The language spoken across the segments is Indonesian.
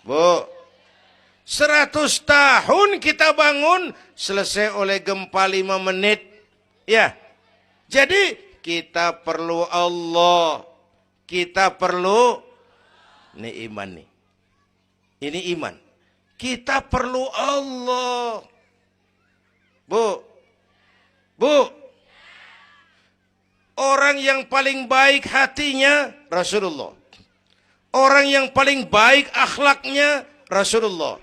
Bu, 100 tahun kita bangun, selesai oleh gempa 5 menit. Ya, jadi kita perlu Allah. Kita perlu, ini iman nih. Ini iman. Kita perlu Allah. Bu, orang yang paling baik hatinya Rasulullah. Orang yang paling baik akhlaknya Rasulullah.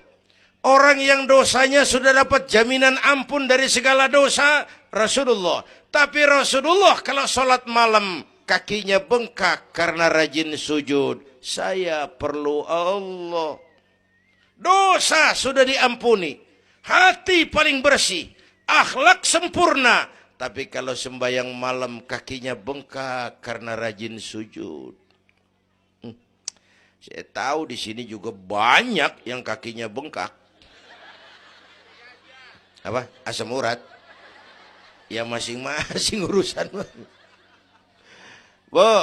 Orang yang dosanya sudah dapat jaminan ampun dari segala dosa Rasulullah. Tapi Rasulullah kalau sholat malam kakinya bengkak karena rajin sujud. Saya perlu Allah. Dosa sudah diampuni. Hati paling bersih. Akhlak sempurna. Tapi kalau sembahyang malam kakinya bengkak karena rajin sujud. Saya tahu di sini juga banyak yang kakinya bengkak. Apa? Asam urat. Ya masing-masing urusan. Bu,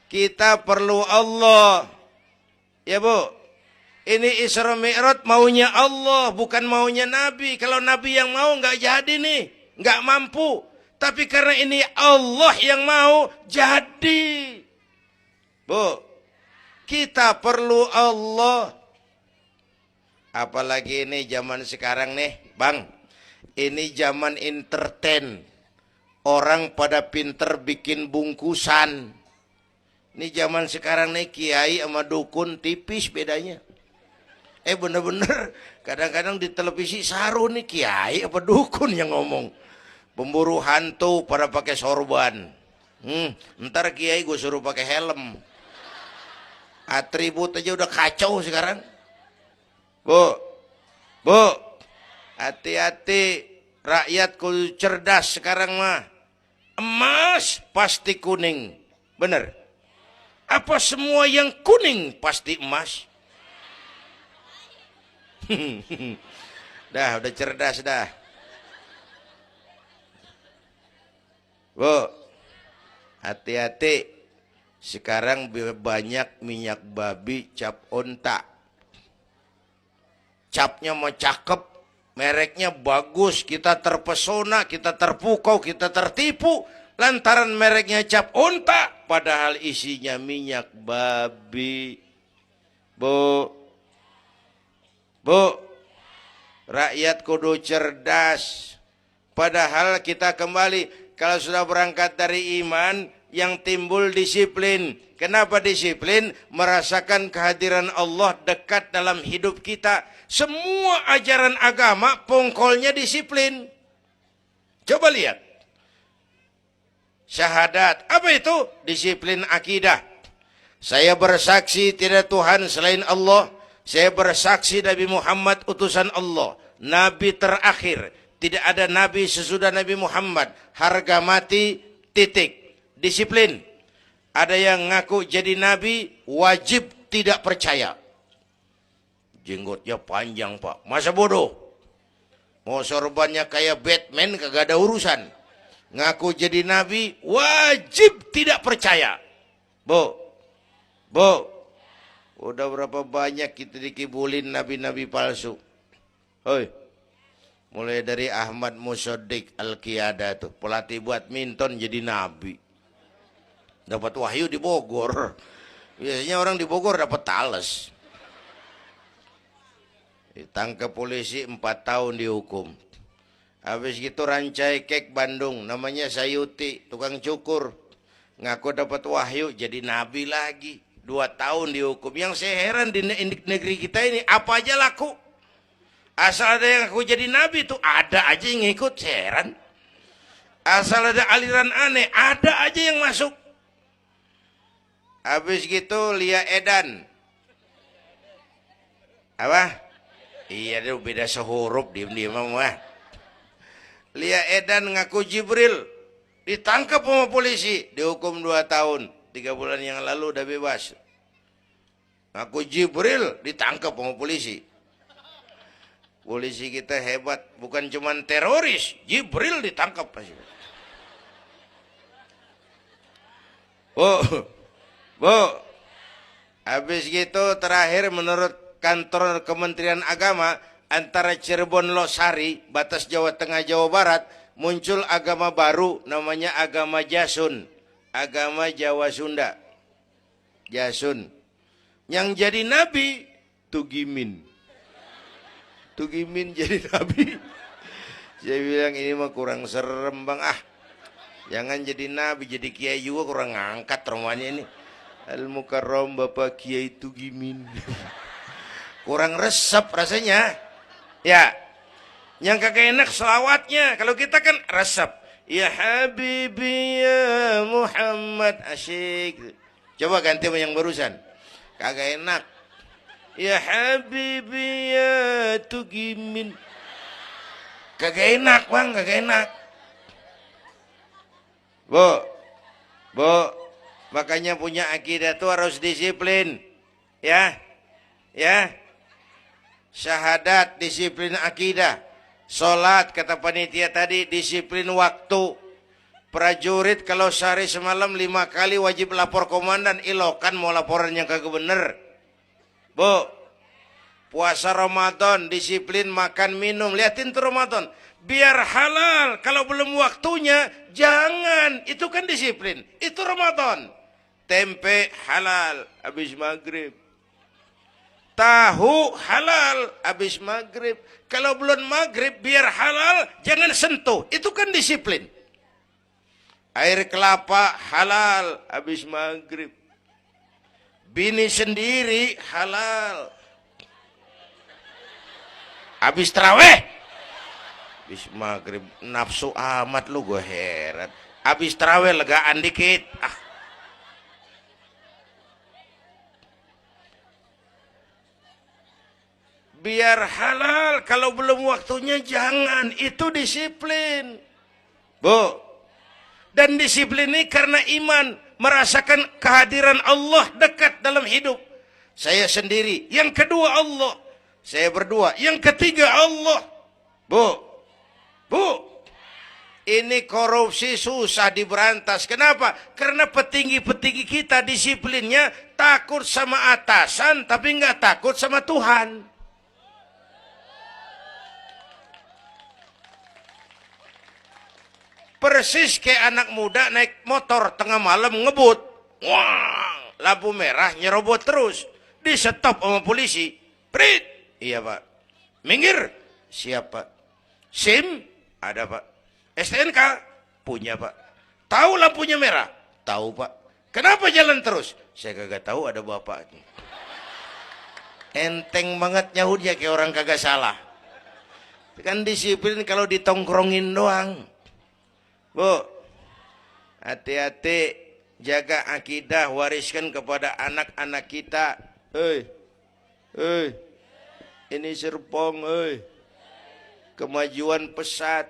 kita perlu Allah. Ya Bu, ini Isra Mi'raj maunya Allah, bukan maunya Nabi. Kalau Nabi yang mau nggak jadi nih, nggak mampu. Tapi karena ini Allah yang mau, jadi. Bu, kita perlu Allah. Apalagi ini zaman sekarang nih, Bang. Ini zaman entertain. Orang pada pinter bikin bungkusan. Ini zaman sekarang nih, kiai sama dukun tipis bedanya. Bener-bener kadang-kadang di televisi saru nih, kiai apa dukun yang ngomong. Pemburu hantu pada pakai sorban. Ntar kiai gue suruh pakai helm. Atribut aja udah kacau sekarang. Bu, hati-hati, rakyat kudu cerdas sekarang mah. Emas pasti kuning, bener? Apa semua yang kuning pasti emas? Udah cerdas dah. Bu, hati-hati. Sekarang banyak minyak babi cap onta. Capnya mau cakep, mereknya bagus, kita terpesona, kita terpukau, kita tertipu. Lantaran mereknya cap onta, padahal isinya minyak babi. Bu, rakyat kudu cerdas. Padahal kita kembali, kalau sudah berangkat dari iman, yang timbul disiplin. Kenapa disiplin? Merasakan kehadiran Allah dekat dalam hidup kita. Semua ajaran agama pongkolnya disiplin. Coba lihat. Syahadat. Apa itu? Disiplin akidah. Saya bersaksi tidak Tuhan selain Allah. Saya bersaksi Nabi Muhammad utusan Allah. Nabi terakhir. Tidak ada Nabi sesudah Nabi Muhammad. Harga mati, titik. Disiplin. Ada yang ngaku jadi nabi, wajib tidak percaya. Jenggotnya panjang Pak, masa bodoh. Mau sorbannya kayak Batman, kagak ada urusan. Ngaku jadi nabi, wajib tidak percaya. Bu, udah berapa banyak kita dikibulin nabi-nabi palsu. Hoi, mulai dari Ahmad Musaddiq Al-Qiyada tuh, pelatih badminton jadi nabi. Dapat wahyu di Bogor. Biasanya orang di Bogor dapat tales. Ditangkap polisi 4 tahun dihukum. Habis gitu Rancai Kek Bandung, namanya Sayuti, tukang cukur. Ngaku dapat wahyu jadi nabi lagi. 2 tahun dihukum. Yang saya heran di negeri kita ini, apa aja laku. Asal ada yang ngaku jadi nabi tuh ada aja yang ngikut, saya heran. Asal ada aliran aneh, ada aja yang masuk. Habis gitu Lia Edan. Apa? Iya dia beda sehuruf diem-diem mah. Lia Edan ngaku Jibril. Ditangkap sama polisi. Dihukum 2 tahun. 3 bulan yang lalu udah bebas. Ngaku Jibril ditangkap sama polisi. Polisi kita hebat. Bukan cuman teroris. Jibril ditangkap pasti. Bu, habis gitu terakhir menurut kantor Kementerian Agama antara Cirebon Losari, batas Jawa Tengah Jawa Barat, muncul agama baru namanya agama Jasun, agama Jawa Sunda. Jasun. Yang jadi nabi Tugimin. Tugimin jadi nabi. Saya bilang ini mah kurang serem bang, jangan jadi nabi, jadi kiai juga kurang ngangkat rumahnya ini. Al-Mukarram Bapak Kiai Tugimin. Kurang resep rasanya. Ya, yang kagak enak selawatnya. Kalau kita kan resep. Ya Habibi ya Muhammad, asyik. Coba ganti sama yang barusan. Kagak enak. Ya Habibi ya Tugimin. Kagak enak bang, kagak enak. Bu, makanya punya akidah tuh harus disiplin. Ya, syahadat disiplin akidah. Sholat kata panitia tadi disiplin waktu. Prajurit kalau sehari semalam 5 kali wajib lapor komandan, ilokan mau laporan yang kagak bener. Bu, puasa Ramadan disiplin makan minum, liatin tuh Ramadan. Biar halal, kalau belum waktunya jangan, itu kan disiplin. Itu Ramadan. Tempe halal habis maghrib. Tahu halal habis maghrib. Kalau belum maghrib biar halal jangan sentuh, itu kan disiplin. Air kelapa halal habis maghrib. Bini sendiri halal habis taraweh. Habis maghrib nafsu amat lu, gue heran. Habis taraweh legaan dikit. Biar halal, kalau belum waktunya jangan, itu disiplin. Bu, dan disiplin ini karena iman, merasakan kehadiran Allah dekat dalam hidup. Saya sendiri, yang kedua Allah. Saya berdua, yang ketiga Allah. Bu, ini korupsi susah diberantas. Kenapa? Karena petinggi-petinggi kita disiplinnya takut sama atasan, tapi nggak takut sama Tuhan. Persis kayak anak muda naik motor tengah malam ngebut. Wah, lampu merah nyerobot terus. Di stop sama polisi. Prit. Iya pak. Minggir. Siap pak. SIM? Ada pak. STNK? Punya pak. Tahu lampunya merah? Tahu pak. Kenapa jalan terus? Saya kagak tahu, ada bapaknya. Enteng banget nyahudnya kayak orang kagak salah. Kan disiplin kalau ditongkrongin doang. Bu, hati-hati, jaga akidah, wariskan kepada anak-anak kita. Ini Serpong, kemajuan pesat.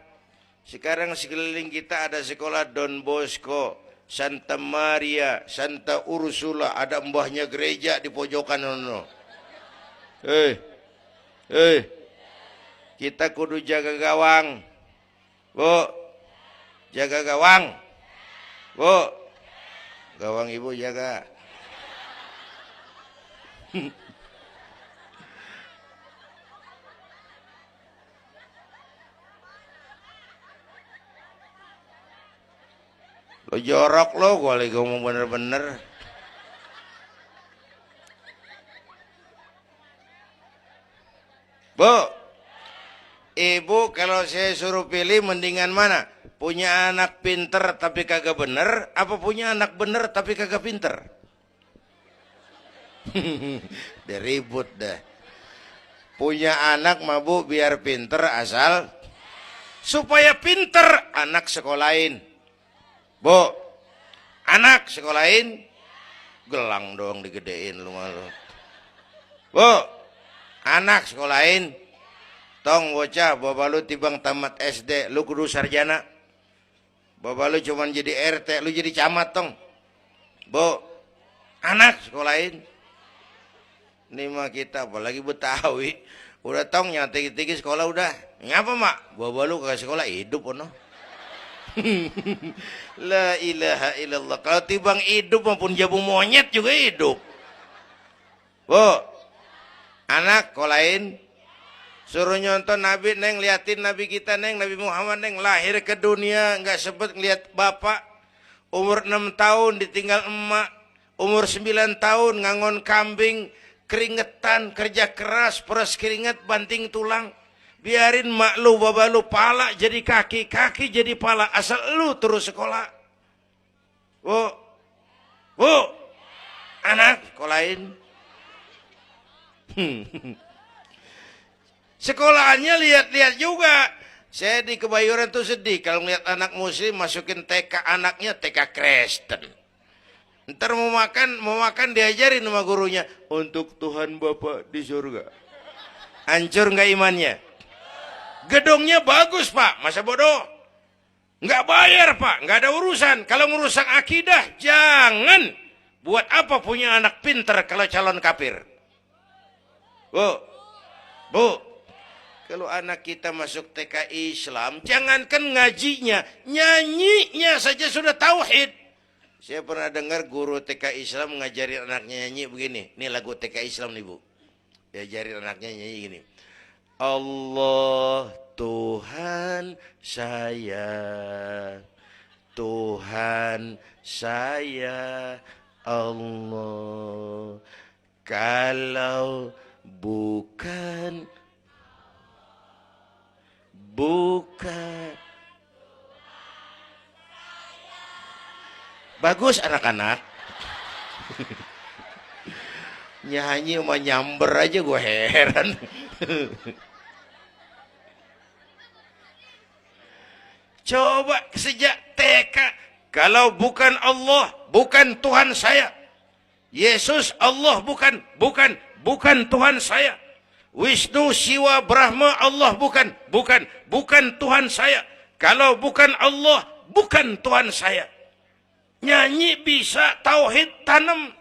Sekarang sekeliling kita ada sekolah Don Bosco, Santa Maria, Santa Ursula, ada mbahnya gereja di pojokan ono. Kita kudu jaga gawang. Bu, jaga gawang. Bu, gawang ibu jaga. Lo jorok lo, gue lagi ngomong bener-bener. Bu, ibu kalau saya suruh pilih mendingan mana? Punya anak pinter tapi kagak bener, apa punya anak bener tapi kagak pinter? Dia ribut dah. Punya anak mah bu biar pinter, asal supaya pinter anak sekolahin. Bu, anak sekolahin, gelang doang digedein lu malu. Bu, anak sekolahin, tong bocah, bapak lu tibang tamat SD, lu kudu sarjana. Bapak lu cuman jadi RT, lu jadi camat tong. Bu, anak sekolahin. Ini mah kita apalagi Betawi, udah tong yang tinggi-tinggi sekolah udah. Ngapa mak? Bapak lu ke sekolah hidup ono. La ilaha illallah. Kalau tibang hidup maupun jabu monyet juga hidup. Bu, Anak kok lain. Suruh nyonton Nabi, neng liatin Nabi kita, neng Nabi Muhammad, neng lahir ke dunia nggak sempet ngeliat bapak. Umur 6 tahun ditinggal emak, umur 9 tahun ngangon kambing, keringetan, kerja keras, peras keringet, banting tulang. Biarin mak lu, baba lu, pala jadi kaki, kaki jadi pala, asal lu terus sekolah. Bu, anak kok lain. Sekolahannya lihat-lihat juga. Saya di Kebayoran tuh sedih kalau ngeliat anak muslim masukin TK, anaknya TK Kristen. Ntar mau makan diajarin sama gurunya untuk Tuhan Bapa di surga. Hancur nggak imannya? Gedungnya bagus pak, masa bodoh? Nggak bayar pak, nggak ada urusan. Kalau merusak akidah, jangan. Buat apa punya anak pinter kalau calon kafir? Bu. Kalau anak kita masuk TK Islam, jangankan ngajinya, nyanyinya saja sudah tauhid. Saya pernah dengar guru TK Islam ngajarin anaknya nyanyi begini. Ini lagu TK Islam nih bu. Diajarin anaknya nyanyi gini. Allah Tuhan saya, Tuhan saya Allah. Kalau bukan bagus anak-anak. Nyanyi sama nyamber aja gue heran. Coba sejak TK, kalau bukan Allah, bukan Tuhan saya. Yesus Allah bukan Tuhan saya. Wisnu, Siwa, Brahma, Allah bukan Tuhan saya. Kalau bukan Allah, bukan Tuhan saya. Nyanyi bisa, tauhid tanam.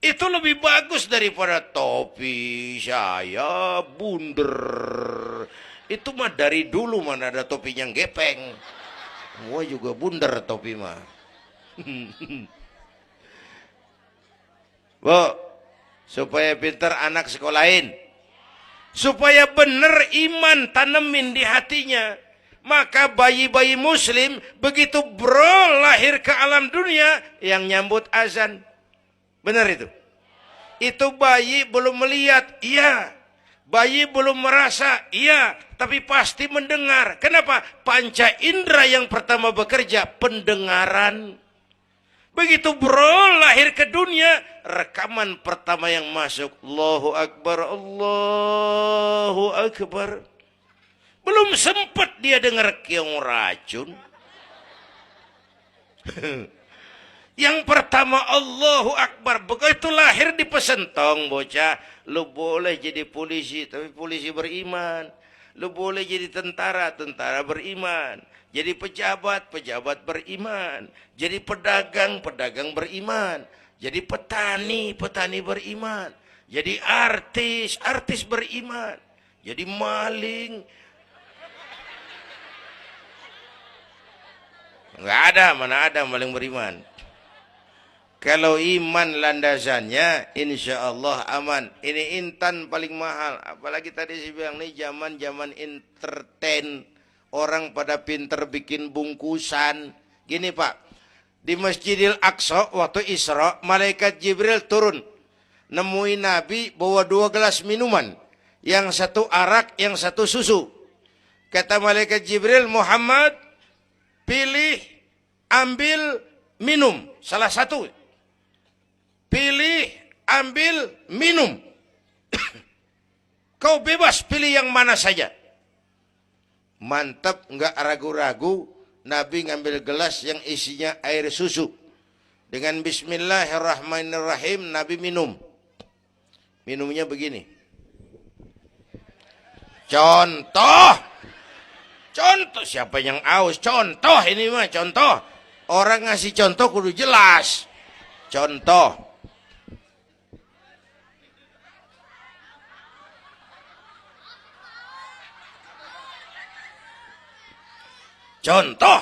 Itu lebih bagus daripada topi saya bunder. Itu mah dari dulu mana ada topinya gepeng. Gua juga bunder topi mah. Bu, supaya pintar anak sekolahin. Supaya benar iman tanemin di hatinya. Maka bayi-bayi muslim begitu lahir ke alam dunia yang nyambut azan. Benar itu? Itu bayi belum melihat, iya. Bayi belum merasa, iya. Tapi pasti mendengar. Kenapa? Panca indera yang pertama bekerja, pendengaran. Begitu lahir ke dunia, rekaman pertama yang masuk, Allahu Akbar, Allahu Akbar. Belum sempat dia dengar keong racun. Yang pertama Allahu Akbar, begitu lahir dipesentong bocah, lu boleh jadi polisi, tapi polisi beriman. Lu boleh jadi tentara beriman. Jadi pejabat beriman. Jadi pedagang beriman. Jadi petani beriman. Jadi artis beriman. Jadi maling. Mana ada maling beriman. Kalau iman landasannya, insya Allah aman. Ini intan paling mahal. Apalagi tadi saya bilang, ini zaman entertain. Orang pada pinter bikin bungkusan. Gini pak, di Masjidil Aqsa waktu Isra, malaikat Jibril turun. Nemuin Nabi bawa 2 gelas minuman. Yang satu arak, yang satu susu. Kata malaikat Jibril, Muhammad, pilih, ambil, minum. Salah satu. Pilih, ambil, minum. Kau bebas pilih yang mana saja. Mantap, nggak ragu-ragu. Nabi ngambil gelas yang isinya air susu. Dengan bismillahirrahmanirrahim, Nabi minum. Minumnya begini. Contoh. Siapa yang aus? Contoh ini mah, contoh. Orang ngasih contoh kudu jelas. Contoh. Contoh.